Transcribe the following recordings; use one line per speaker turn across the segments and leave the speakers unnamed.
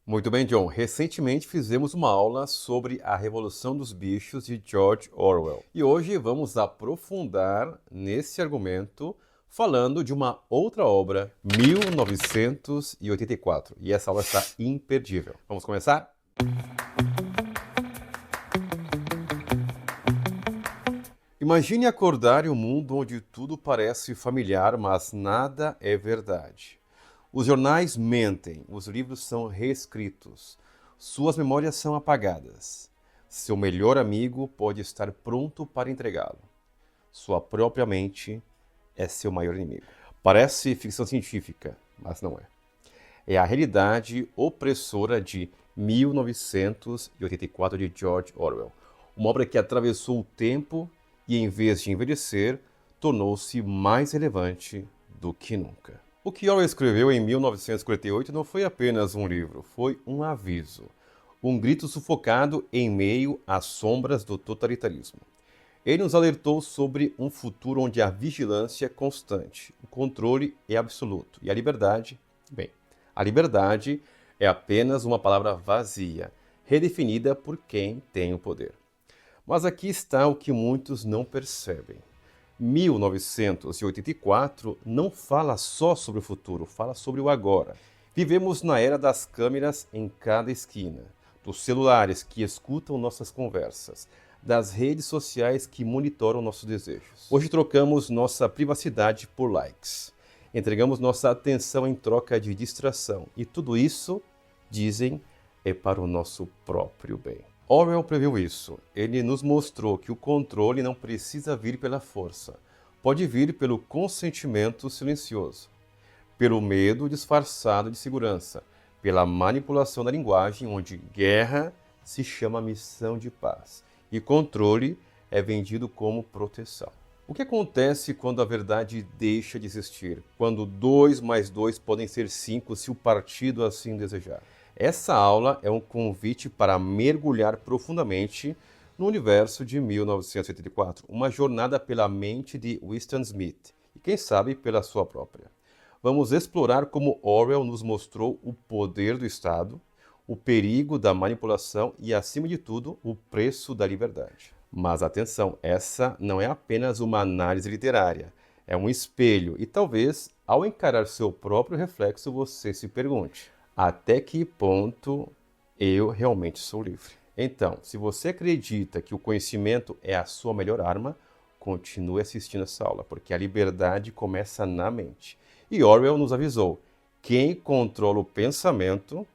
Muito bem, John. Recentemente fizemos uma aula sobre A Revolução dos Bichos de George Orwell. E hoje vamos aprofundar nesse argumento falando de uma outra obra, 1984. E essa aula está imperdível. Vamos começar? Imagine acordar em um mundo onde tudo parece familiar, mas nada é verdade. Os jornais mentem, os livros são reescritos, suas memórias são apagadas. Seu melhor amigo pode estar pronto para entregá-lo. Sua própria mente é seu maior inimigo. Parece ficção científica, mas não é. É a realidade opressora de 1984 de George Orwell. Uma obra que atravessou o tempo e, em vez de envelhecer, tornou-se mais relevante do que nunca. O que Orwell escreveu em 1948 não foi apenas um livro, foi um aviso. Um grito sufocado em meio às sombras do totalitarismo. Ele nos alertou sobre um futuro onde a vigilância é constante, o controle é absoluto e a liberdade, bem, a liberdade é apenas uma palavra vazia, redefinida por quem tem o poder. Mas aqui está o que muitos não percebem. 1984 não fala só sobre o futuro, fala sobre o agora. Vivemos na era das câmeras em cada esquina, dos celulares que escutam nossas conversas, das redes sociais que monitoram nossos desejos. Hoje trocamos nossa privacidade por likes. Entregamos nossa atenção em troca de distração. E tudo isso, dizem, é para o nosso próprio bem. Orwell previu isso. Ele nos mostrou que o controle não precisa vir pela força. Pode vir pelo consentimento silencioso, pelo medo disfarçado de segurança, pela manipulação da linguagem, onde guerra se chama missão de paz e controle é vendido como proteção. O que acontece quando a verdade deixa de existir? Quando 2 mais 2 podem ser 5 se o partido assim desejar? Essa aula é um convite para mergulhar profundamente no universo de 1984, uma jornada pela mente de Winston Smith e, quem sabe, pela sua própria. Vamos explorar como Orwell nos mostrou o poder do Estado, o perigo da manipulação e, acima de tudo, o preço da liberdade. Mas atenção, essa não é apenas uma análise literária, é um espelho e talvez, ao encarar seu próprio reflexo, você se pergunte: até que ponto eu realmente sou livre? Então, se você acredita que o conhecimento é a sua melhor arma, continue assistindo essa aula, porque a liberdade começa na mente. E Orwell nos avisou: quem controla o pensamento,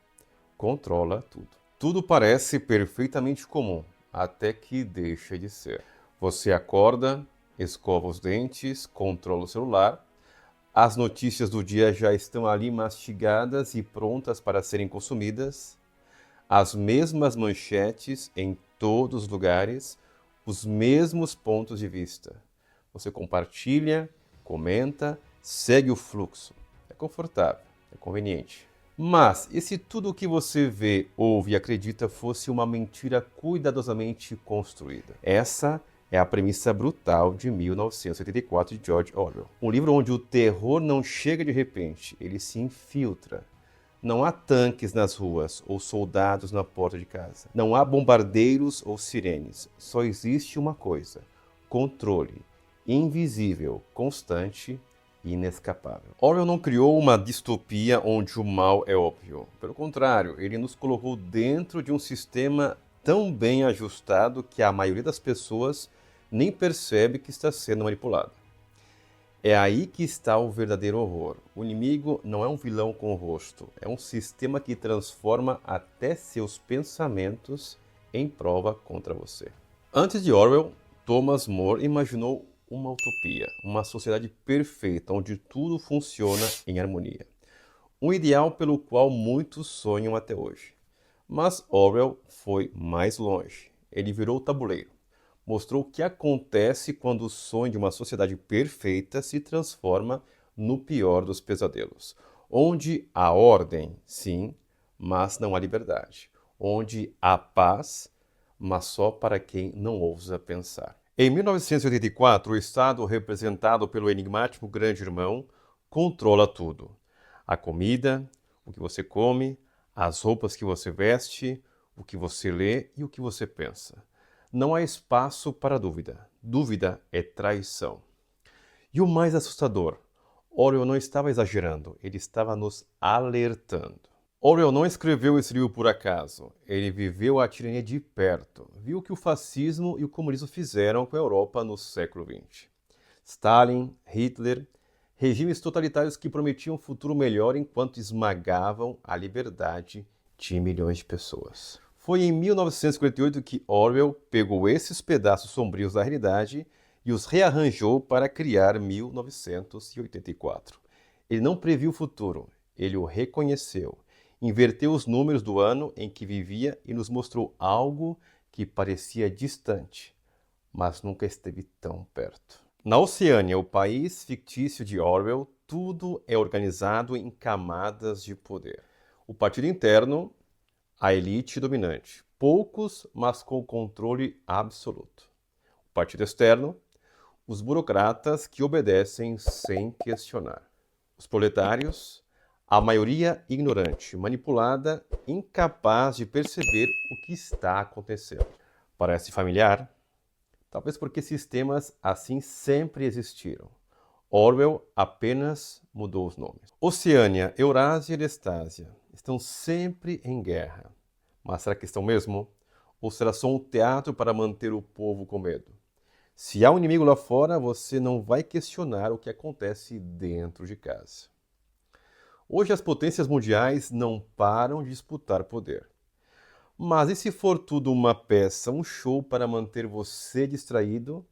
controla tudo. Tudo parece perfeitamente comum, até que deixa de ser. Você acorda, escova os dentes, controla o celular, as notícias do dia já estão ali mastigadas e prontas para serem consumidas, as mesmas manchetes em todos os lugares, os mesmos pontos de vista. Você compartilha, comenta, segue o fluxo. É confortável, é conveniente. Mas e se tudo o que você vê, ouve e acredita fosse uma mentira cuidadosamente construída? Essa é a premissa brutal de 1984 de George Orwell. Um livro onde o terror não chega de repente, ele se infiltra. Não há tanques nas ruas ou soldados na porta de casa. Não há bombardeiros ou sirenes. Só existe uma coisa: controle, invisível, constante e inescapável. Orwell não criou uma distopia onde o mal é óbvio. Pelo contrário, ele nos colocou dentro de um sistema tão bem ajustado que a maioria das pessoas nem percebe que está sendo manipulada. É aí que está o verdadeiro horror. O inimigo não é um vilão com rosto, é um sistema que transforma até seus pensamentos em prova contra você. Antes de Orwell, Thomas More imaginou uma utopia, uma sociedade perfeita, onde tudo funciona em harmonia. Um ideal pelo qual muitos sonham até hoje. Mas Orwell foi mais longe. Ele virou o tabuleiro. Mostrou o que acontece quando o sonho de uma sociedade perfeita se transforma no pior dos pesadelos. Onde há ordem, sim, mas não há liberdade. Onde há paz, mas só para quem não ousa pensar. Em 1984, o Estado, representado pelo enigmático Grande Irmão, controla tudo. A comida, o que você come, As roupas que você veste, o que você lê e o que você pensa. Não há espaço para dúvida. Dúvida é traição. E o mais assustador, Orwell não estava exagerando, ele estava nos alertando. Orwell não escreveu esse livro por acaso. Ele viveu a tirania de perto, viu o que o fascismo e o comunismo fizeram com a Europa no século XX. Stalin, Hitler, regimes totalitários que prometiam um futuro melhor enquanto esmagavam a liberdade de milhões de pessoas. Foi em 1958 que Orwell pegou esses pedaços sombrios da realidade e os rearranjou para criar 1984. Ele não previu o futuro, ele o reconheceu, inverteu os números do ano em que vivia e nos mostrou algo que parecia distante, mas nunca esteve tão perto. Na Oceânia, o país fictício de Orwell, tudo é organizado em camadas de poder. O partido interno, a elite dominante. Poucos, mas com controle absoluto. O partido externo, os burocratas que obedecem sem questionar. Os proletários, a maioria ignorante, manipulada, incapaz de perceber o que está acontecendo. Parece familiar? Talvez porque sistemas assim sempre existiram. Orwell apenas mudou os nomes. Oceânia, Eurásia e Lestásia estão sempre em guerra. Mas será que estão mesmo? Ou será só um teatro para manter o povo com medo? Se há um inimigo lá fora, você não vai questionar o que acontece dentro de casa. Hoje as potências mundiais não param de disputar poder. Mas e se for tudo uma peça, um show para manter você distraído,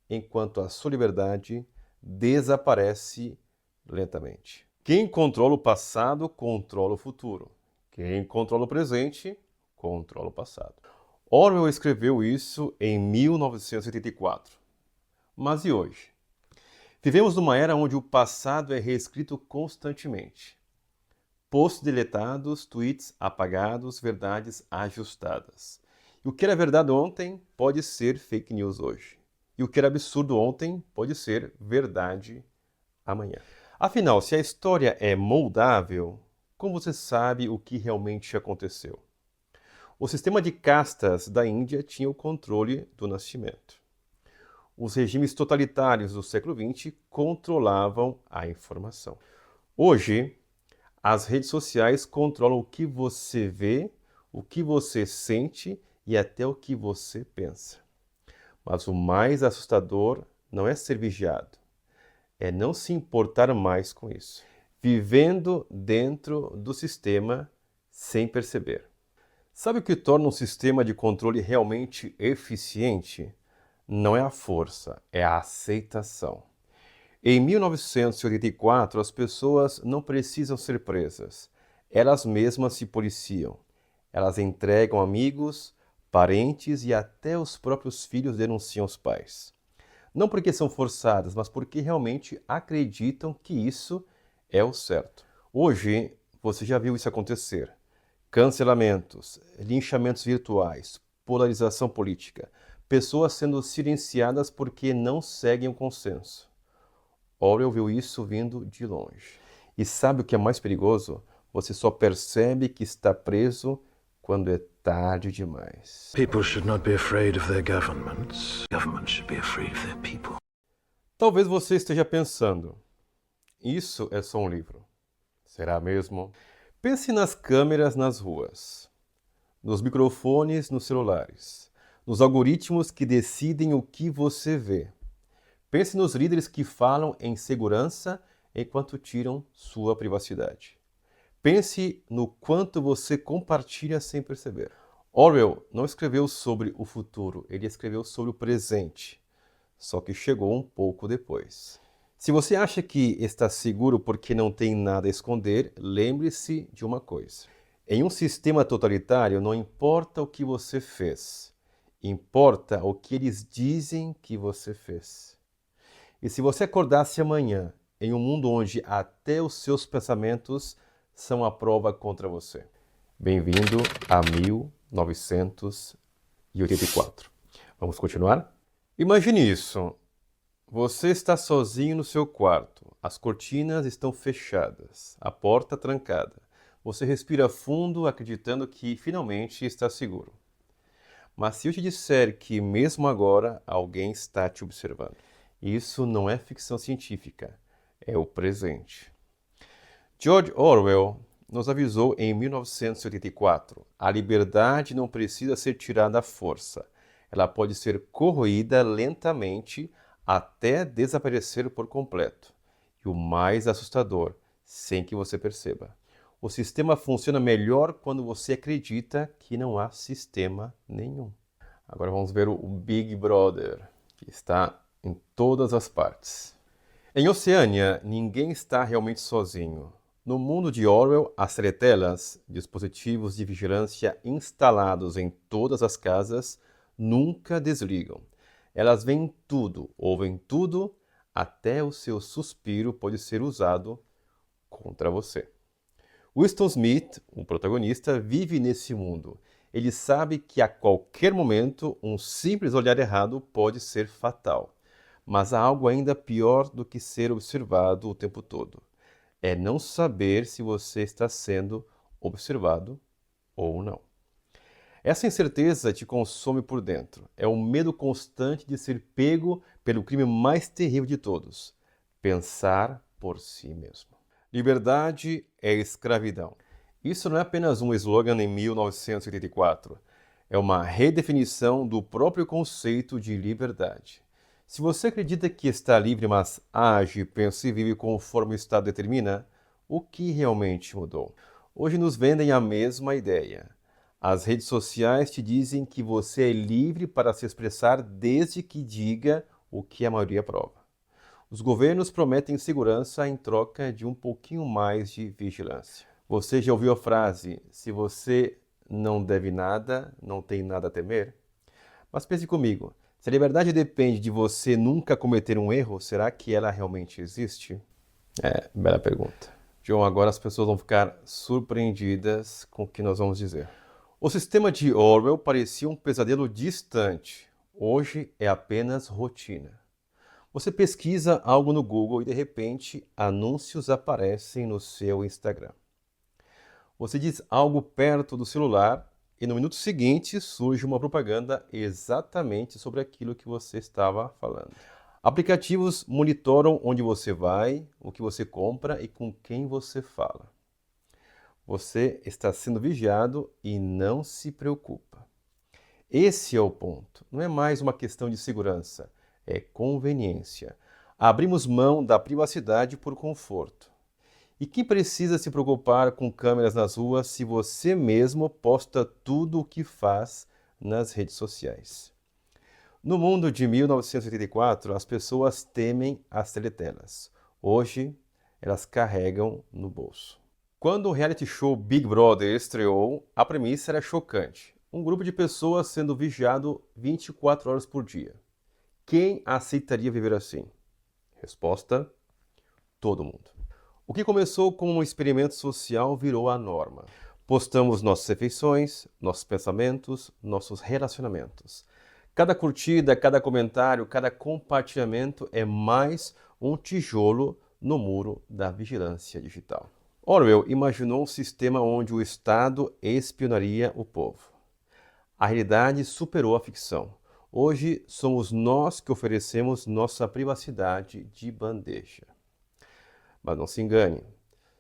enquanto a sua liberdade desaparece lentamente? Quem controla o passado, controla o futuro. Quem controla o presente, controla o passado. Orwell escreveu isso em 1984. Mas e hoje? Vivemos numa era onde o passado é reescrito constantemente. Posts deletados, tweets apagados, verdades ajustadas. E o que era verdade ontem pode ser fake news hoje. E o que era absurdo ontem pode ser verdade amanhã. Afinal, se a história é moldável, como você sabe o que realmente aconteceu? O sistema de castas da Índia tinha o controle do nascimento. Os regimes totalitários do século XX controlavam a informação. Hoje, as redes sociais controlam o que você vê, o que você sente e até o que você pensa. Mas o mais assustador não é ser vigiado, é não se importar mais com isso. Vivendo dentro do sistema sem perceber. Sabe o que torna um sistema de controle realmente eficiente? Não é a força, é a aceitação. Em 1984, as pessoas não precisam ser presas. Elas mesmas se policiam. Elas entregam amigos, parentes e até os próprios filhos denunciam os pais. Não porque são forçadas, mas porque realmente acreditam que isso é o certo. Hoje, você já viu isso acontecer. Cancelamentos, linchamentos virtuais, polarização política, pessoas sendo silenciadas porque não seguem o consenso. Orwell viu isso vindo de longe. E sabe o que é mais perigoso? Você só percebe que está preso quando é tarde demais.
People should not be afraid of their governments. Governments should be afraid of their people.
Talvez você esteja pensando, isso é só um livro. Será mesmo? Pense nas câmeras nas ruas, nos microfones nos celulares, nos algoritmos que decidem o que você vê. Pense nos líderes que falam em segurança enquanto tiram sua privacidade. Pense no quanto você compartilha sem perceber. Orwell não escreveu sobre o futuro, ele escreveu sobre o presente, só que chegou um pouco depois. Se você acha que está seguro porque não tem nada a esconder, lembre-se de uma coisa. Em um sistema totalitário, não importa o que você fez, importa o que eles dizem que você fez. E se você acordasse amanhã em um mundo onde até os seus pensamentos são a prova contra você? Bem-vindo a 1984. Vamos continuar? Imagine isso. Você está sozinho no seu quarto. As cortinas estão fechadas, a porta trancada. Você respira fundo acreditando que finalmente está seguro. Mas se eu te disser que mesmo agora alguém está te observando, isso não é ficção científica, é o presente. George Orwell nos avisou em 1984: a liberdade não precisa ser tirada à força. Ela pode ser corroída lentamente até desaparecer por completo. E o mais assustador, sem que você perceba. O sistema funciona melhor quando você acredita que não há sistema nenhum. Agora vamos ver o Big Brother, que está em todas as partes. Em Oceânia, ninguém está realmente sozinho. No mundo de Orwell, as teletelas, dispositivos de vigilância instalados em todas as casas, nunca desligam. Elas veem tudo, ouvem tudo, até o seu suspiro pode ser usado contra você. Winston Smith, o protagonista, vive nesse mundo. Ele sabe que a qualquer momento um simples olhar errado pode ser fatal. Mas há algo ainda pior do que ser observado o tempo todo. É não saber se você está sendo observado ou não. Essa incerteza te consome por dentro. É o medo constante de ser pego pelo crime mais terrível de todos: pensar por si mesmo. Liberdade é escravidão. Isso não é apenas um slogan em 1984. É uma redefinição do próprio conceito de liberdade. Se você acredita que está livre, mas age, pensa e vive conforme o Estado determina, o que realmente mudou? Hoje nos vendem a mesma ideia. As redes sociais te dizem que você é livre para se expressar desde que diga o que a maioria aprova. Os governos prometem segurança em troca de um pouquinho mais de vigilância. Você já ouviu a frase: se você não deve nada, não tem nada a temer? Mas pense comigo, se a liberdade depende de você nunca cometer um erro, será que ela realmente existe? Bela pergunta. John, agora as pessoas vão ficar surpreendidas com o que nós vamos dizer. O sistema de Orwell parecia um pesadelo distante. Hoje é apenas rotina. Você pesquisa algo no Google e de repente anúncios aparecem no seu Instagram. Você diz algo perto do celular e no minuto seguinte surge uma propaganda exatamente sobre aquilo que você estava falando. Aplicativos monitoram onde você vai, o que você compra e com quem você fala. Você está sendo vigiado e não se preocupa. Esse é o ponto. Não é mais uma questão de segurança, é conveniência. Abrimos mão da privacidade por conforto. E quem precisa se preocupar com câmeras nas ruas se você mesmo posta tudo o que faz nas redes sociais? No mundo de 1984, as pessoas temem as teletelas. Hoje, elas carregam no bolso. Quando o reality show Big Brother estreou, a premissa era chocante. Um grupo de pessoas sendo vigiado 24 horas por dia. Quem aceitaria viver assim? Resposta: todo mundo. O que começou como um experimento social virou a norma. Postamos nossas refeições, nossos pensamentos, nossos relacionamentos. Cada curtida, cada comentário, cada compartilhamento é mais um tijolo no muro da vigilância digital. Orwell imaginou um sistema onde o Estado espionaria o povo. A realidade superou a ficção. Hoje somos nós que oferecemos nossa privacidade de bandeja. Mas não se engane,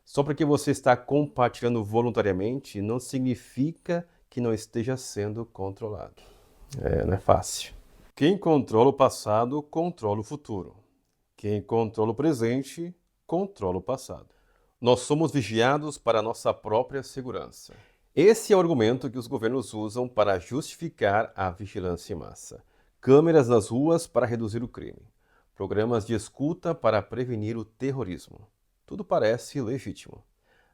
só porque você está compartilhando voluntariamente não significa que não esteja sendo controlado. Não é fácil. Quem controla o passado, controla o futuro. Quem controla o presente, controla o passado. Nós somos vigiados para a nossa própria segurança. Esse é o argumento que os governos usam para justificar a vigilância em massa. Câmeras nas ruas para reduzir o crime. Programas de escuta para prevenir o terrorismo. Tudo parece legítimo,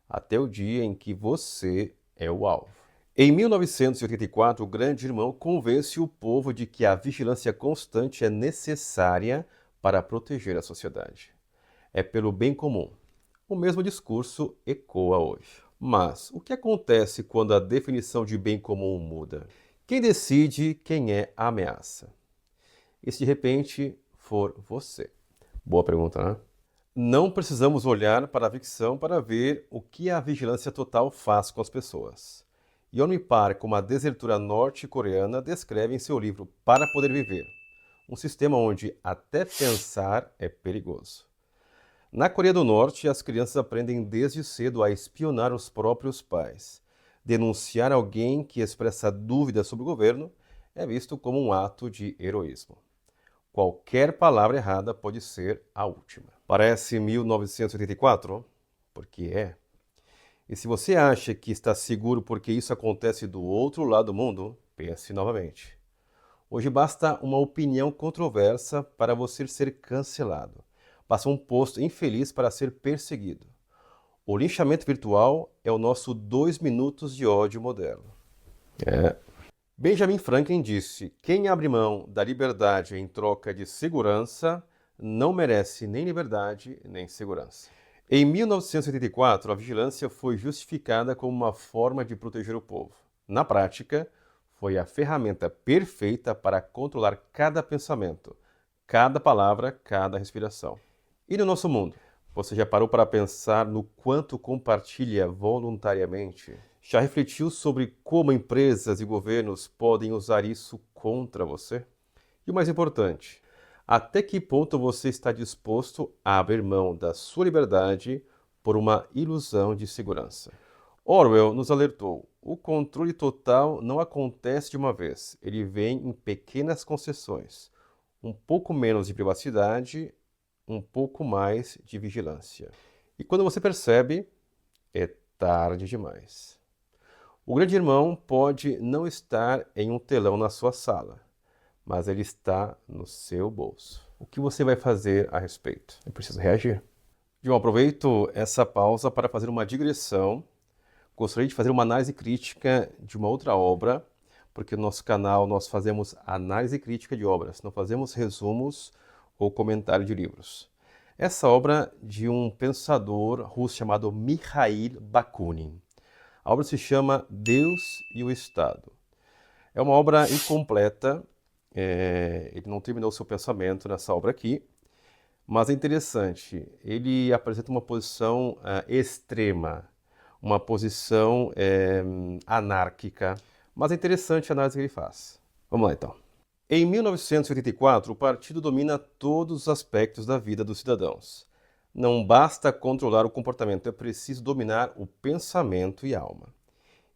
até o dia em que você é o alvo. Em 1984, o Grande Irmão convence o povo de que a vigilância constante é necessária para proteger a sociedade. É pelo bem comum. O mesmo discurso ecoa hoje. Mas o que acontece quando a definição de bem comum muda? Quem decide quem é a ameaça? E se de repente for você? Boa pergunta, né? Não precisamos olhar para a ficção para ver o que a vigilância total faz com as pessoas. Yeon Park, uma desertora norte-coreana, descreve em seu livro Para Poder Viver, um sistema onde até pensar é perigoso. Na Coreia do Norte, as crianças aprendem desde cedo a espionar os próprios pais. Denunciar alguém que expressa dúvidas sobre o governo é visto como um ato de heroísmo. Qualquer palavra errada pode ser a última. Parece 1984? Porque é. E se você acha que está seguro porque isso acontece do outro lado do mundo, pense novamente. Hoje basta uma opinião controversa para você ser cancelado. Basta um post infeliz para ser perseguido. O linchamento virtual é o nosso 2 minutos de ódio moderno. Benjamin Franklin disse: quem abre mão da liberdade em troca de segurança não merece nem liberdade nem segurança. Em 1984, a vigilância foi justificada como uma forma de proteger o povo. Na prática, foi a ferramenta perfeita para controlar cada pensamento, cada palavra, cada respiração. E no nosso mundo? Você já parou para pensar no quanto compartilha voluntariamente? Já refletiu sobre como empresas e governos podem usar isso contra você? E o mais importante, até que ponto você está disposto a abrir mão da sua liberdade por uma ilusão de segurança? Orwell nos alertou: o controle total não acontece de uma vez, ele vem em pequenas concessões. Um pouco menos de privacidade, um pouco mais de vigilância. E quando você percebe, é tarde demais. O grande irmão pode não estar em um telão na sua sala, mas ele está no seu bolso. O que você vai fazer a respeito? Eu preciso reagir. João, aproveito essa pausa para fazer uma digressão. Gostaria de fazer uma análise crítica de uma outra obra, porque no nosso canal nós fazemos análise crítica de obras, não fazemos resumos ou comentário de livros. Essa obra de um pensador russo chamado Mikhail Bakunin. A obra se chama Deus e o Estado. É uma obra incompleta, ele não terminou seu pensamento nessa obra aqui, mas é interessante. Ele apresenta uma posição extrema, uma posição anárquica, mas é interessante a análise que ele faz. Vamos lá então. Em 1984, o partido domina todos os aspectos da vida dos cidadãos. Não basta controlar o comportamento, é preciso dominar o pensamento e a alma.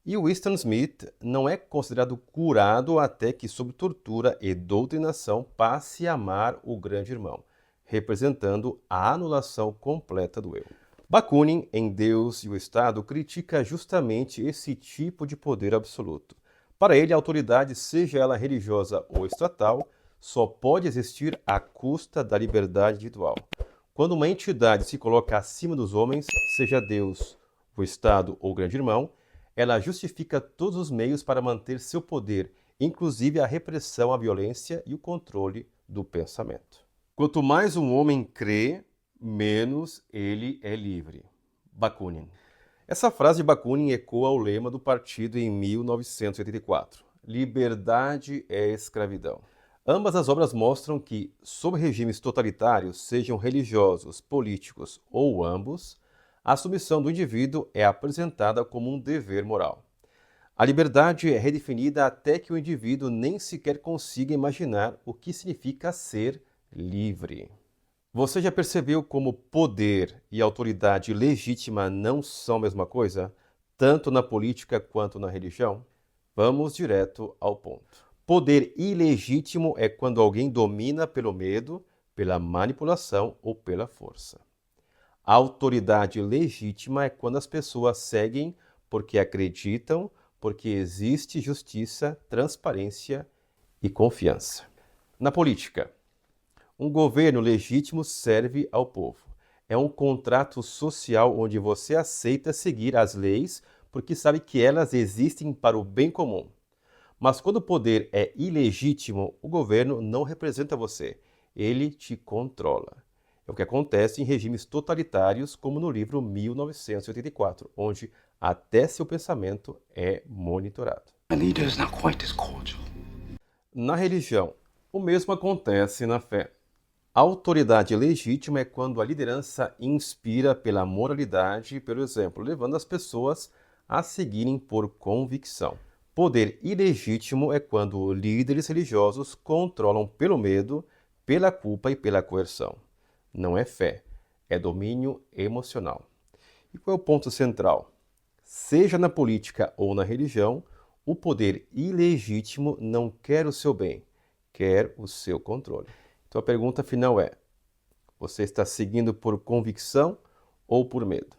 E Winston Smith não é considerado curado até que, sob tortura e doutrinação, passe a amar o grande irmão, representando a anulação completa do eu. Bakunin, em Deus e o Estado, critica justamente esse tipo de poder absoluto. Para ele, a autoridade, seja ela religiosa ou estatal, só pode existir à custa da liberdade individual. Quando uma entidade se coloca acima dos homens, seja Deus, o Estado ou o grande irmão, ela justifica todos os meios para manter seu poder, inclusive a repressão à violência e o controle do pensamento. Quanto mais um homem crê, menos ele é livre. Bakunin. Essa frase de Bakunin ecoa o lema do partido em 1984. Liberdade é escravidão. Ambas as obras mostram que, sob regimes totalitários, sejam religiosos, políticos ou ambos, a submissão do indivíduo é apresentada como um dever moral. A liberdade é redefinida até que o indivíduo nem sequer consiga imaginar o que significa ser livre. Você já percebeu como poder e autoridade legítima não são a mesma coisa, tanto na política quanto na religião? Vamos direto ao ponto. Poder ilegítimo é quando alguém domina pelo medo, pela manipulação ou pela força. A autoridade legítima é quando as pessoas seguem porque acreditam, porque existe justiça, transparência e confiança. Na política, um governo legítimo serve ao povo. É um contrato social onde você aceita seguir as leis porque sabe que elas existem para o bem comum. Mas quando o poder é ilegítimo, o governo não representa você, ele te controla. É o que acontece em regimes totalitários, como no livro 1984, onde até seu pensamento é monitorado. Na religião, o mesmo acontece na fé. Autoridade legítima é quando a liderança inspira pela moralidade e pelo exemplo, levando as pessoas a seguirem por convicção. Poder ilegítimo é quando líderes religiosos controlam pelo medo, pela culpa e pela coerção. Não é fé, é domínio emocional. E qual é o ponto central? Seja na política ou na religião, o poder ilegítimo não quer o seu bem, quer o seu controle. Então a pergunta final é: você está seguindo por convicção ou por medo?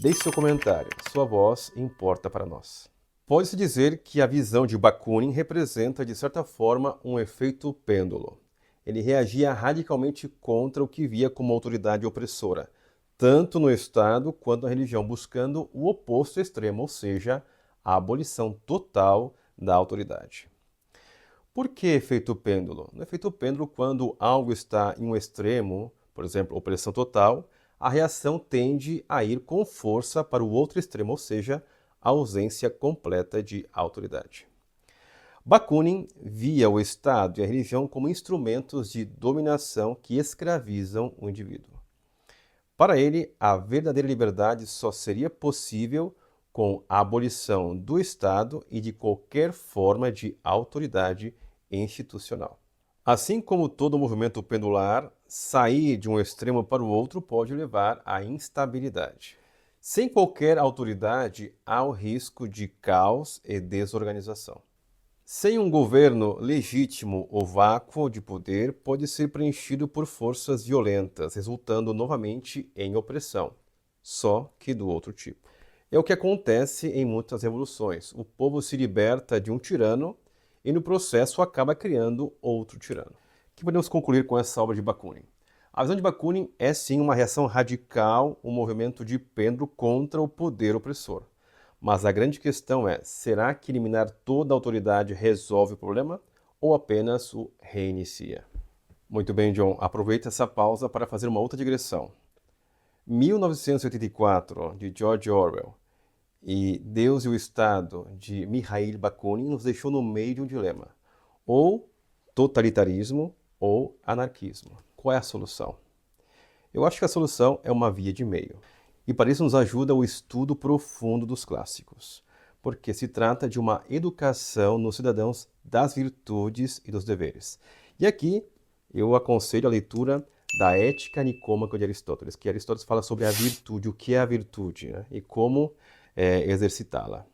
Deixe seu comentário, sua voz importa para nós. Pode-se dizer que a visão de Bakunin representa, de certa forma, um efeito pêndulo. Ele reagia radicalmente contra o que via como autoridade opressora, tanto no Estado quanto na religião, buscando o oposto extremo, ou seja, a abolição total da autoridade. Por que efeito pêndulo? No efeito pêndulo, quando algo está em um extremo, por exemplo, opressão total, a reação tende a ir com força para o outro extremo, ou seja, a ausência completa de autoridade. Bakunin via o Estado e a religião como instrumentos de dominação que escravizam o indivíduo. Para ele, a verdadeira liberdade só seria possível com a abolição do Estado e de qualquer forma de autoridade institucional. Assim como todo movimento pendular, sair de um extremo para o outro pode levar à instabilidade. Sem qualquer autoridade, há o risco de caos e desorganização. Sem um governo legítimo, o vácuo de poder pode ser preenchido por forças violentas, resultando novamente em opressão, só que do outro tipo. É o que acontece em muitas revoluções. O povo se liberta de um tirano e no processo acaba criando outro tirano. O que podemos concluir com essa obra de Bakunin? A visão de Bakunin é sim uma reação radical, um movimento de pêndulo contra o poder opressor. Mas a grande questão é, será que eliminar toda a autoridade resolve o problema ou apenas o reinicia? Muito bem, John, aproveita essa pausa para fazer uma outra digressão. 1984, de George Orwell, e Deus e o Estado, de Mikhail Bakunin, nos deixou no meio de um dilema. Ou totalitarismo ou anarquismo. Qual é a solução? Eu acho que a solução é uma via de meio. E para isso nos ajuda o estudo profundo dos clássicos, porque se trata de uma educação nos cidadãos das virtudes e dos deveres. E aqui eu aconselho a leitura da Ética Nicômaca de Aristóteles, que Aristóteles fala sobre a virtude, o que é a virtude, né? E como exercitá-la.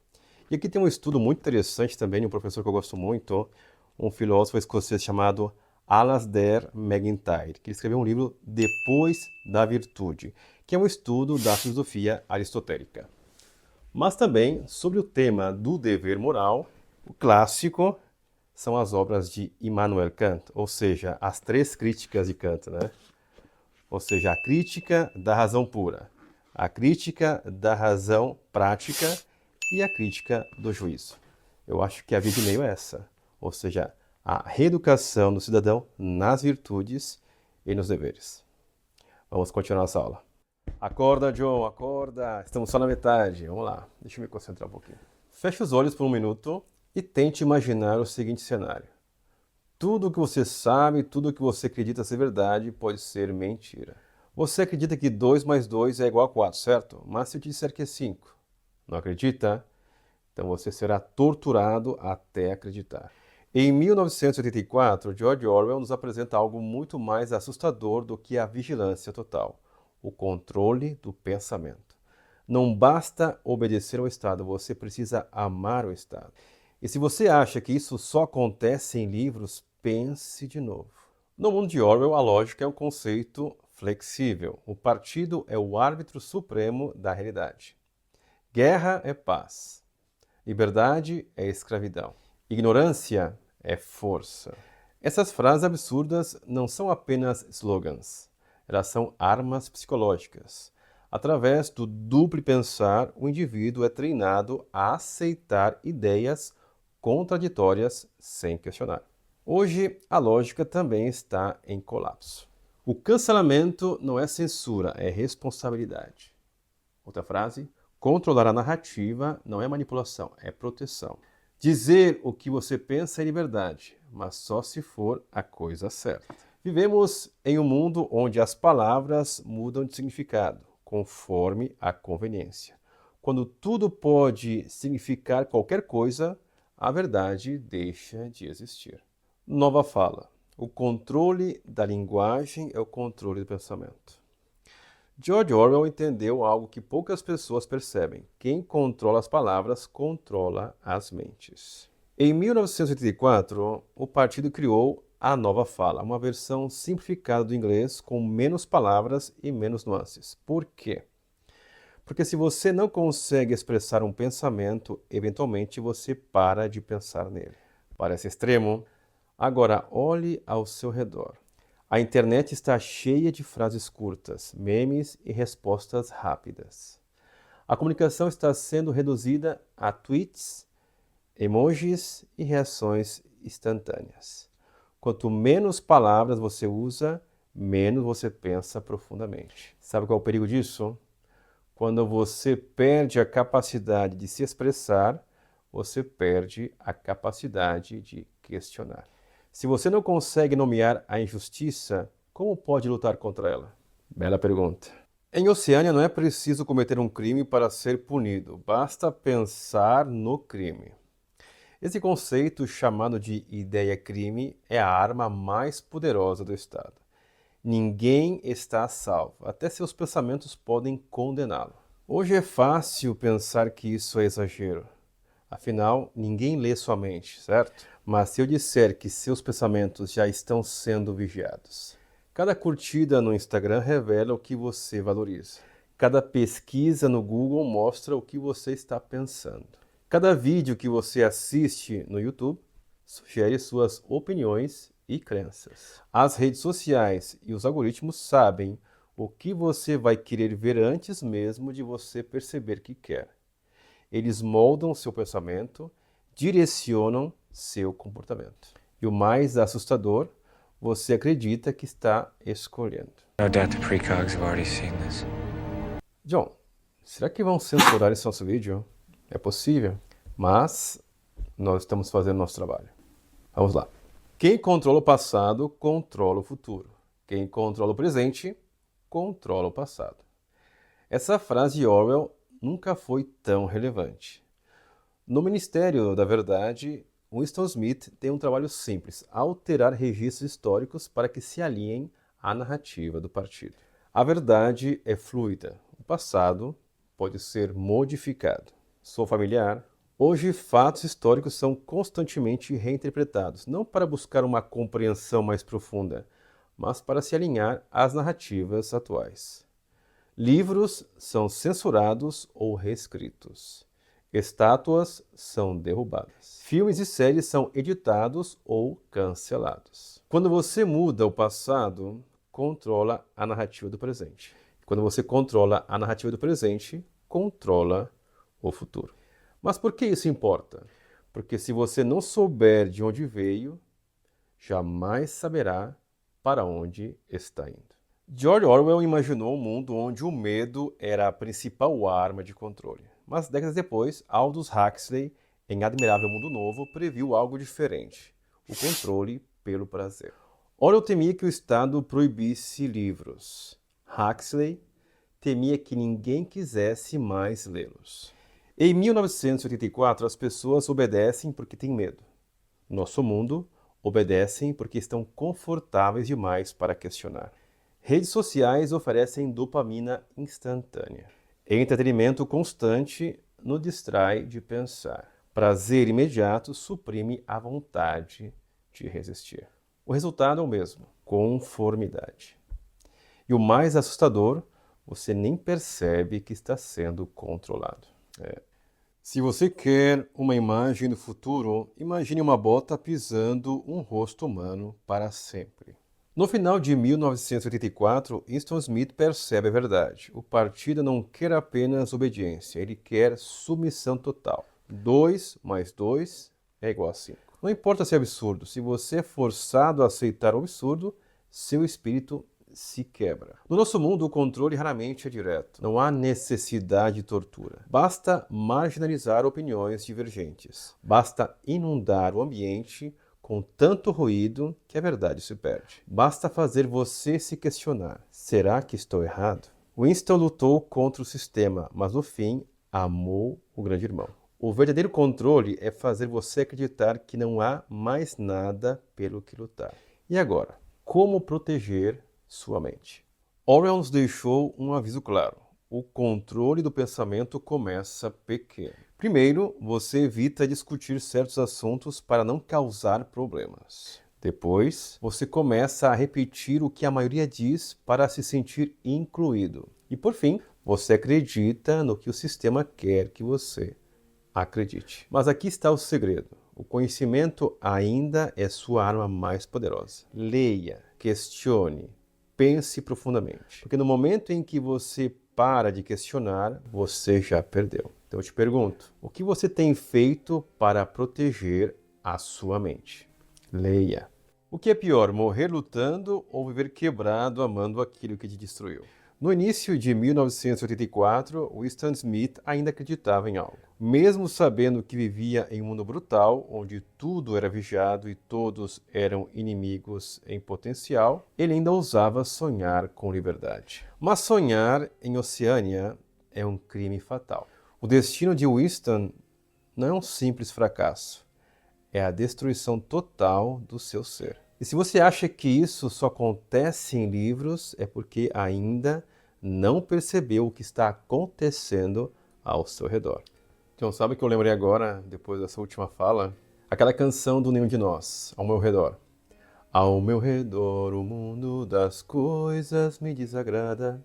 E aqui tem um estudo muito interessante também de um professor que eu gosto muito, um filósofo escocês chamado Alasdair MacIntyre, que escreveu um livro Depois da Virtude, que é um estudo da filosofia aristotélica. Mas também, sobre o tema do dever moral, o clássico são as obras de Immanuel Kant, ou seja, as 3 críticas de Kant, né? Ou seja, a crítica da razão pura, a crítica da razão prática e a crítica do juízo. Eu acho que a via de meio é essa, ou seja, a reeducação do cidadão nas virtudes e nos deveres. Vamos continuar nossa aula. Acorda, John, acorda! Estamos só na metade. Vamos lá, deixa eu me concentrar um pouquinho. Feche os olhos por um minuto e tente imaginar o seguinte cenário. Tudo o que você sabe, tudo o que você acredita ser verdade pode ser mentira. Você acredita que 2 mais 2 é igual a 4, certo? Mas se eu te disser que é 5, não acredita? Então você será torturado até acreditar. Em 1984, George Orwell nos apresenta algo muito mais assustador do que a vigilância total: o controle do pensamento. Não basta obedecer ao Estado, você precisa amar o Estado. E se você acha que isso só acontece em livros, pense de novo. No mundo de Orwell, a lógica é um conceito flexível. O partido é o árbitro supremo da realidade. Guerra é paz. Liberdade é escravidão. Ignorância é força. Essas frases absurdas não são apenas slogans. Elas são armas psicológicas. Através do duplo pensar, o indivíduo é treinado a aceitar ideias contraditórias sem questionar. Hoje, a lógica também está em colapso. O cancelamento não é censura, é responsabilidade. Outra frase: controlar a narrativa não é manipulação, é proteção. Dizer o que você pensa é liberdade, mas só se for a coisa certa. Vivemos em um mundo onde as palavras mudam de significado, conforme a conveniência. Quando tudo pode significar qualquer coisa, a verdade deixa de existir. Nova fala. O controle da linguagem é o controle do pensamento. George Orwell entendeu algo que poucas pessoas percebem. Quem controla as palavras, controla as mentes. Em 1984, o partido criou a Nova Fala, uma versão simplificada do inglês com menos palavras e menos nuances. Por quê? Porque se você não consegue expressar um pensamento, eventualmente você para de pensar nele. Parece extremo? Agora olhe ao seu redor. A internet está cheia de frases curtas, memes e respostas rápidas. A comunicação está sendo reduzida a tweets, emojis e reações instantâneas. Quanto menos palavras você usa, menos você pensa profundamente. Sabe qual é o perigo disso? Quando você perde a capacidade de se expressar, você perde a capacidade de questionar. Se você não consegue nomear a injustiça, como pode lutar contra ela? Bela pergunta. Em Oceânia não é preciso cometer um crime para ser punido, basta pensar no crime. Esse conceito, chamado de ideia-crime, é a arma mais poderosa do Estado. Ninguém está a salvo, até seus pensamentos podem condená-lo. Hoje é fácil pensar que isso é exagero. Afinal, ninguém lê sua mente, certo? Mas se eu disser que seus pensamentos já estão sendo vigiados. Cada curtida no Instagram revela o que você valoriza. Cada pesquisa no Google mostra o que você está pensando. Cada vídeo que você assiste no YouTube sugere suas opiniões e crenças. As redes sociais e os algoritmos sabem o que você vai querer ver antes mesmo de você perceber que quer. Eles moldam seu pensamento, direcionam seu comportamento. E o mais assustador, você acredita que está escolhendo.
No doubt the precogs have already seen this.
John, será que vão censurar esse nosso vídeo? É possível, mas nós estamos fazendo nosso trabalho. Vamos lá. Quem controla o passado, controla o futuro. Quem controla o presente, controla o passado. Essa frase de Orwell nunca foi tão relevante. No Ministério da Verdade, Winston Smith tem um trabalho simples: alterar registros históricos para que se alinhem à narrativa do partido. A verdade é fluida. O passado pode ser modificado. Sou familiar? Hoje, fatos históricos são constantemente reinterpretados, não para buscar uma compreensão mais profunda, mas para se alinhar às narrativas atuais. Livros são censurados ou reescritos. Estátuas são derrubadas. Filmes e séries são editados ou cancelados. Quando você muda o passado, controla a narrativa do presente. Quando você controla a narrativa do presente, controla o futuro. Mas por que isso importa? Porque se você não souber de onde veio, jamais saberá para onde está indo. George Orwell imaginou um mundo onde o medo era a principal arma de controle. Mas décadas depois, Aldous Huxley, em Admirável Mundo Novo, previu algo diferente: o controle pelo prazer. Orwell temia que o Estado proibisse livros. Huxley temia que ninguém quisesse mais lê-los. Em 1984, as pessoas obedecem porque têm medo. Nosso mundo obedecem porque estão confortáveis demais para questionar. Redes sociais oferecem dopamina instantânea. Entretenimento constante nos distrai de pensar. Prazer imediato suprime a vontade de resistir. O resultado é o mesmo: conformidade. E o mais assustador, você nem percebe que está sendo controlado. Se você quer uma imagem do futuro, imagine uma bota pisando um rosto humano para sempre. No final de 1984, Winston Smith percebe a verdade. O partido não quer apenas obediência, ele quer submissão total. 2 mais 2 é igual a 5. Não importa se é absurdo, se você é forçado a aceitar o absurdo, seu espírito se quebra. No nosso mundo, o controle raramente é direto. Não há necessidade de tortura. Basta marginalizar opiniões divergentes. Basta inundar o ambiente com tanto ruído que a verdade se perde. Basta fazer você se questionar: será que estou errado? Winston lutou contra o sistema, mas no fim amou o grande irmão. O verdadeiro controle é fazer você acreditar que não há mais nada pelo que lutar. E agora, como proteger sua mente? Orwell nos deixou um aviso claro. O controle do pensamento começa pequeno. Primeiro, você evita discutir certos assuntos para não causar problemas. Depois, você começa a repetir o que a maioria diz para se sentir incluído. E por fim, você acredita no que o sistema quer que você acredite. Mas aqui está o segredo. O conhecimento ainda é sua arma mais poderosa. Leia, questione, pense profundamente. Porque no momento em que você para de questionar, você já perdeu. Então eu te pergunto, o que você tem feito para proteger a sua mente? Leia. O que é pior, morrer lutando ou viver quebrado amando aquilo que te destruiu? No início de 1984, Winston Smith ainda acreditava em algo. Mesmo sabendo que vivia em um mundo brutal, onde tudo era vigiado e todos eram inimigos em potencial, ele ainda ousava sonhar com liberdade. Mas sonhar em Oceânia é um crime fatal. O destino de Winston não é um simples fracasso, é a destruição total do seu ser. E se você acha que isso só acontece em livros, é porque ainda não percebeu o que está acontecendo ao seu redor. Então, sabe o que eu lembrei agora, depois dessa última fala? Aquela canção do Nenhum de Nós, Ao Meu Redor. Ao meu redor o mundo das coisas me desagrada.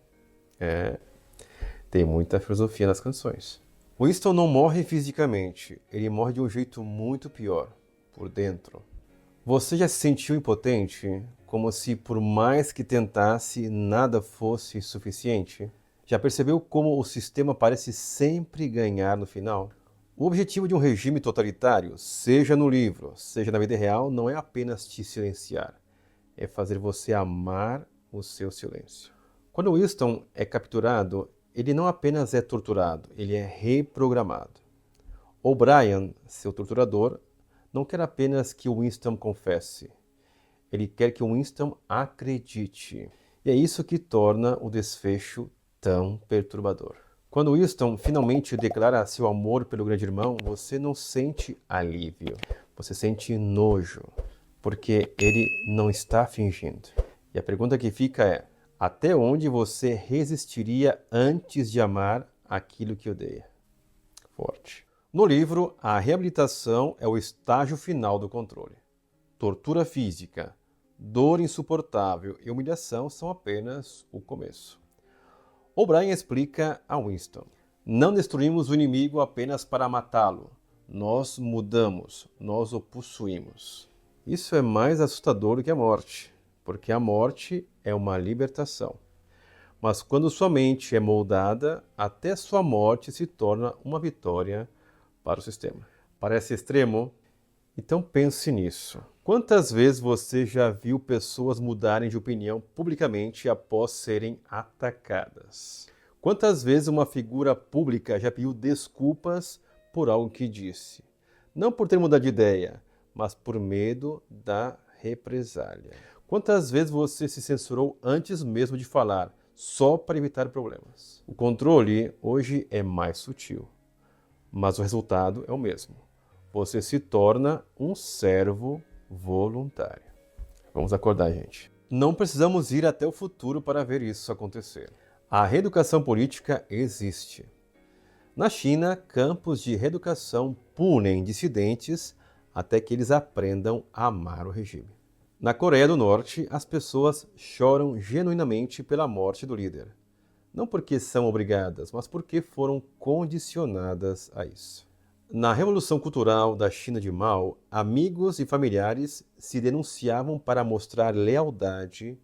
Tem muita filosofia nas canções. Winston não morre fisicamente, ele morre de um jeito muito pior, por dentro. Você já se sentiu impotente? Como se por mais que tentasse, nada fosse suficiente? Já percebeu como o sistema parece sempre ganhar no final? O objetivo de um regime totalitário, seja no livro, seja na vida real, não é apenas te silenciar. É fazer você amar o seu silêncio. Quando Winston é capturado, ele não apenas é torturado, ele é reprogramado. O'Brien, seu torturador, não quer apenas que o Winston confesse. Ele quer que o Winston acredite. E é isso que torna o desfecho tão perturbador. Quando Winston finalmente declara seu amor pelo grande irmão, você não sente alívio. Você sente nojo, porque ele não está fingindo. E a pergunta que fica é: até onde você resistiria antes de amar aquilo que odeia? Forte. No livro, a reabilitação é o estágio final do controle. Tortura física, dor insuportável e humilhação são apenas o começo. O'Brien explica a Winston: não destruímos o inimigo apenas para matá-lo. Nós mudamos, nós o possuímos. Isso é mais assustador do que a morte, porque a morte é uma libertação. Mas quando sua mente é moldada, até sua morte se torna uma vitória para o sistema. Parece extremo? Então pense nisso. Quantas vezes você já viu pessoas mudarem de opinião publicamente após serem atacadas? Quantas vezes uma figura pública já pediu desculpas por algo que disse? Não por ter mudado de ideia, mas por medo da represália. Quantas vezes você se censurou antes mesmo de falar, só para evitar problemas? O controle hoje é mais sutil, mas o resultado é o mesmo. Você se torna um servo voluntário. Vamos acordar, gente. Não precisamos ir até o futuro para ver isso acontecer. A reeducação política existe. Na China, campos de reeducação punem dissidentes até que eles aprendam a amar o regime. Na Coreia do Norte, as pessoas choram genuinamente pela morte do líder. Não porque são obrigadas, mas porque foram condicionadas a isso. Na Revolução Cultural da China de Mao, amigos e familiares se denunciavam para mostrar lealdade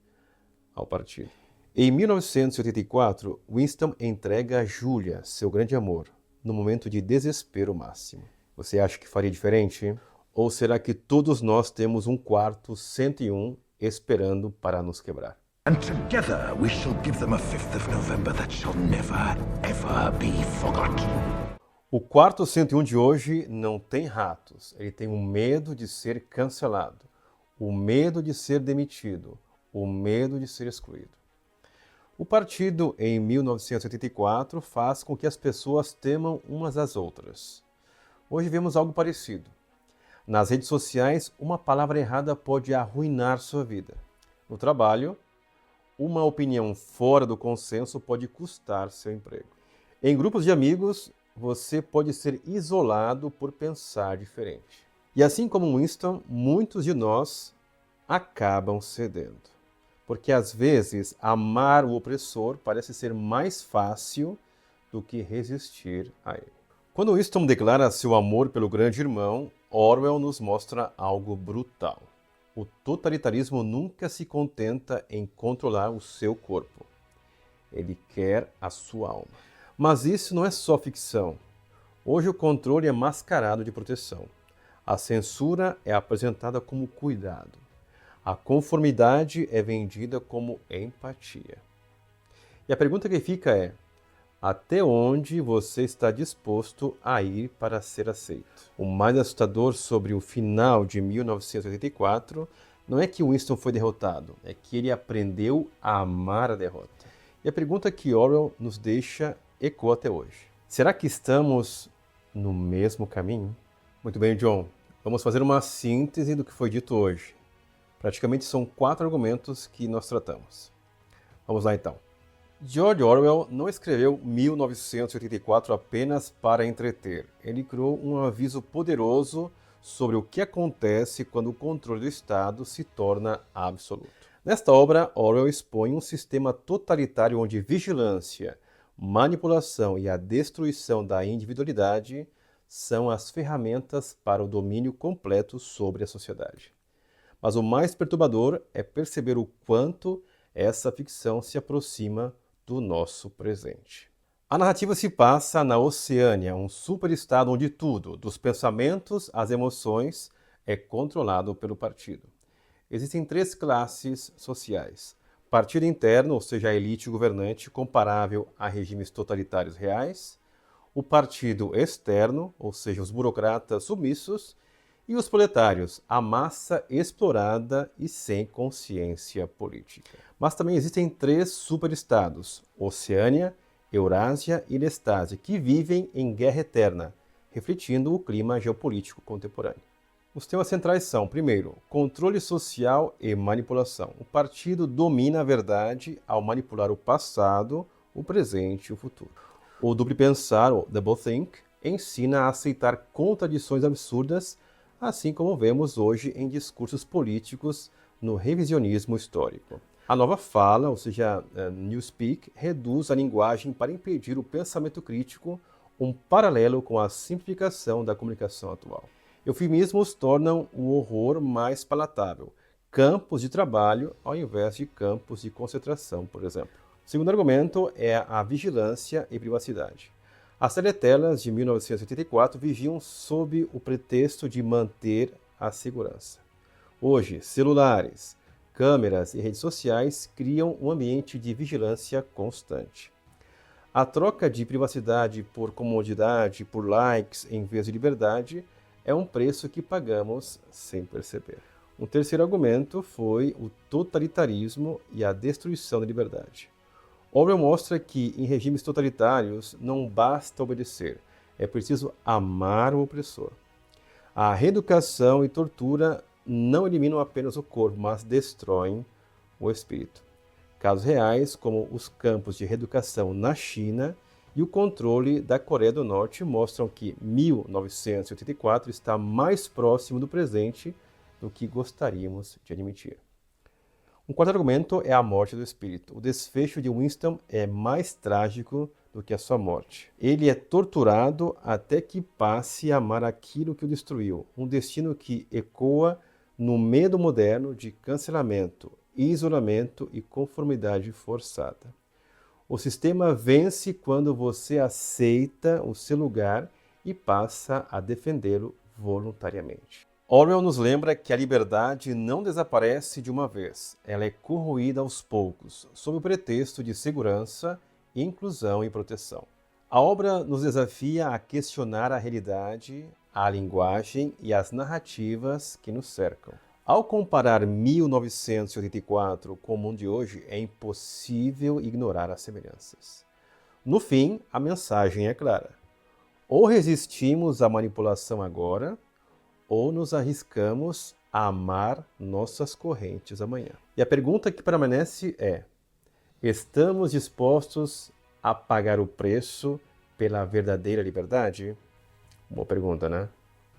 ao partido. Em 1984, Winston entrega a Julia, seu grande amor, no momento de desespero máximo. Você acha que faria diferente? Ou será que todos nós temos um quarto 101 esperando para nos quebrar?
And together we shall give them a 5th of November that shall never, ever be forgotten.
O quarto 101 de hoje não tem ratos. Ele tem o medo de ser cancelado, o medo de ser demitido, o medo de ser excluído. O partido, em 1984, faz com que as pessoas temam umas às outras. Hoje vemos algo parecido. Nas redes sociais, uma palavra errada pode arruinar sua vida. No trabalho, uma opinião fora do consenso pode custar seu emprego. Em grupos de amigos, você pode ser isolado por pensar diferente. E assim como Winston, muitos de nós acabam cedendo. Porque às vezes amar o opressor parece ser mais fácil do que resistir a ele. Quando Winston declara seu amor pelo grande irmão, Orwell nos mostra algo brutal. O totalitarismo nunca se contenta em controlar o seu corpo. Ele quer a sua alma. Mas isso não é só ficção. Hoje o controle é mascarado de proteção. A censura é apresentada como cuidado. A conformidade é vendida como empatia. E a pergunta que fica é: até onde você está disposto a ir para ser aceito? O mais assustador sobre o final de 1984 não é que Winston foi derrotado, é que ele aprendeu a amar a derrota. E a pergunta que Orwell nos deixa ecoa até hoje. Será que estamos no mesmo caminho? Muito bem, John. Vamos fazer uma síntese do que foi dito hoje. Praticamente são 4 argumentos que nós tratamos. Vamos lá então. George Orwell não escreveu 1984 apenas para entreter. Ele criou um aviso poderoso sobre o que acontece quando o controle do Estado se torna absoluto. Nesta obra, Orwell expõe um sistema totalitário onde vigilância, manipulação e a destruição da individualidade são as ferramentas para o domínio completo sobre a sociedade. Mas o mais perturbador é perceber o quanto essa ficção se aproxima do nosso presente. A narrativa se passa na Oceânia, um superestado onde tudo, dos pensamentos às emoções, é controlado pelo partido. Existem 3 classes sociais. Partido interno, ou seja, a elite governante comparável a regimes totalitários reais. O partido externo, ou seja, os burocratas submissos. E os proletários, a massa explorada e sem consciência política. Mas também existem 3 superestados, Oceânia, Eurásia e Lestásia, que vivem em guerra eterna, refletindo o clima geopolítico contemporâneo. Os temas centrais são, primeiro, controle social e manipulação. O partido domina a verdade ao manipular o passado, o presente e o futuro. O duplo pensar, o doublethink, ensina a aceitar contradições absurdas, assim como vemos hoje em discursos políticos no revisionismo histórico. A nova fala, ou seja, Newspeak, reduz a linguagem para impedir o pensamento crítico, um paralelo com a simplificação da comunicação atual. Eufemismos tornam o horror mais palatável, campos de trabalho ao invés de campos de concentração, por exemplo. O segundo argumento é a vigilância e privacidade. As teletelas de 1984 vigiam sob o pretexto de manter a segurança. Hoje, celulares, câmeras e redes sociais criam um ambiente de vigilância constante. A troca de privacidade por comodidade, por likes em vez de liberdade, é um preço que pagamos sem perceber. Um terceiro argumento foi o totalitarismo e a destruição da liberdade. Orwell mostra que em regimes totalitários não basta obedecer, é preciso amar o opressor. A reeducação e tortura não eliminam apenas o corpo, mas destroem o espírito. Casos reais, como os campos de reeducação na China e o controle da Coreia do Norte, mostram que 1984 está mais próximo do presente do que gostaríamos de admitir. Um quarto argumento é a morte do espírito. O desfecho de Winston é mais trágico do que a sua morte. Ele é torturado até que passe a amar aquilo que o destruiu, um destino que ecoa no medo moderno de cancelamento, isolamento e conformidade forçada. O sistema vence quando você aceita o seu lugar e passa a defendê-lo voluntariamente. Orwell nos lembra que a liberdade não desaparece de uma vez, ela é corroída aos poucos, sob o pretexto de segurança, inclusão e proteção. A obra nos desafia a questionar a realidade, a linguagem e as narrativas que nos cercam. Ao comparar 1984 com o mundo de hoje, é impossível ignorar as semelhanças. No fim, a mensagem é clara. Ou resistimos à manipulação agora, ou nos arriscamos a amar nossas correntes amanhã. E a pergunta que permanece é: estamos dispostos a pagar o preço pela verdadeira liberdade? Boa pergunta, né?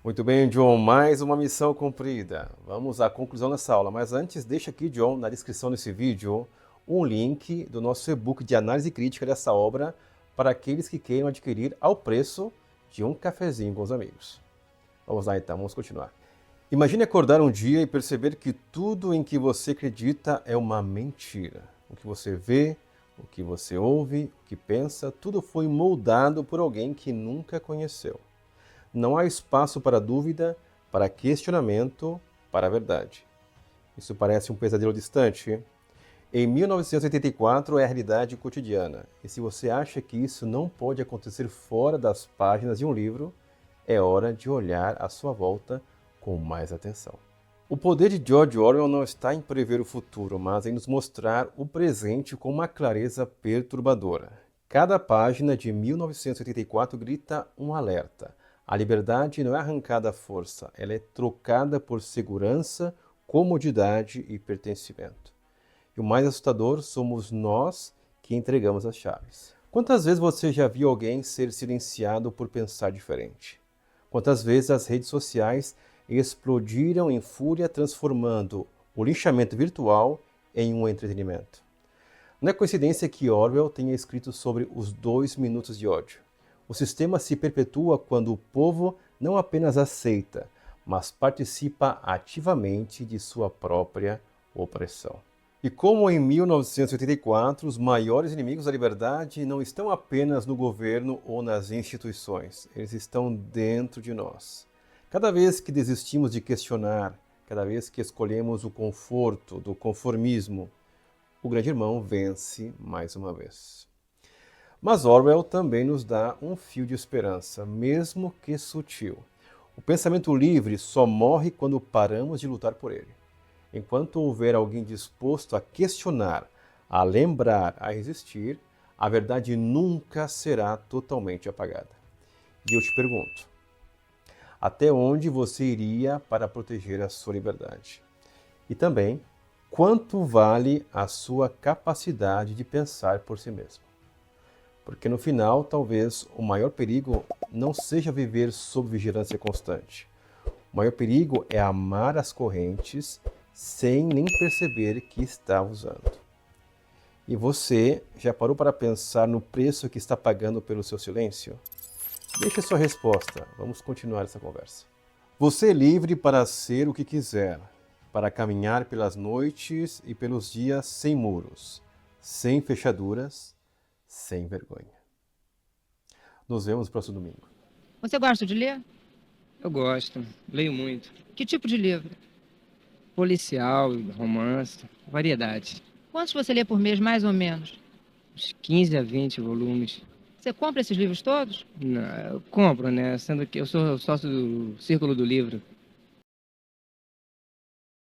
Muito bem, John, mais uma missão cumprida. Vamos à conclusão dessa aula, mas antes, deixa aqui, John, na descrição desse vídeo, um link do nosso e-book de análise crítica dessa obra para aqueles que queiram adquirir ao preço de um cafezinho com os amigos. Vamos lá então, vamos continuar. Imagine acordar um dia e perceber que tudo em que você acredita é uma mentira. O que você vê, o que você ouve, o que pensa, tudo foi moldado por alguém que nunca conheceu. Não há espaço para dúvida, para questionamento, para a verdade. Isso parece um pesadelo distante? Em 1984 é a realidade cotidiana, e se você acha que isso não pode acontecer fora das páginas de um livro, é hora de olhar à sua volta com mais atenção. O poder de George Orwell não está em prever o futuro, mas em nos mostrar o presente com uma clareza perturbadora. Cada página de 1984 grita um alerta. A liberdade não é arrancada à força, ela é trocada por segurança, comodidade e pertencimento. E o mais assustador somos nós que entregamos as chaves. Quantas vezes você já viu alguém ser silenciado por pensar diferente? Quantas vezes as redes sociais explodiram em fúria, transformando o linchamento virtual em um entretenimento? Não é coincidência que Orwell tenha escrito sobre os 2 minutos de ódio. O sistema se perpetua quando o povo não apenas aceita, mas participa ativamente de sua própria opressão. E como em 1984, os maiores inimigos da liberdade não estão apenas no governo ou nas instituições, eles estão dentro de nós. Cada vez que desistimos de questionar, cada vez que escolhemos o conforto do conformismo, o grande irmão vence mais uma vez. Mas Orwell também nos dá um fio de esperança, mesmo que sutil. O pensamento livre só morre quando paramos de lutar por ele. Enquanto houver alguém disposto a questionar, a lembrar, a resistir, a verdade nunca será totalmente apagada. E eu te pergunto, até onde você iria para proteger a sua liberdade? E também, quanto vale a sua capacidade de pensar por si mesmo? Porque no final, talvez o maior perigo não seja viver sob vigilância constante. O maior perigo é amar as correntes sem nem perceber que está usando. E você já parou para pensar no preço que está pagando pelo seu silêncio? Deixe sua resposta, vamos continuar essa conversa. Você é livre para ser o que quiser, para caminhar pelas noites e pelos dias sem muros, sem fechaduras, sem vergonha. Nos vemos no próximo domingo.
Você gosta de ler?
Eu gosto, leio muito.
Que tipo de livro?
Policial, romance, variedade.
Quantos você lê por mês, mais ou menos?
Uns 15 a 20 volumes.
Você compra esses livros todos?
Não, eu compro, né? Sendo que eu sou sócio do Círculo do Livro.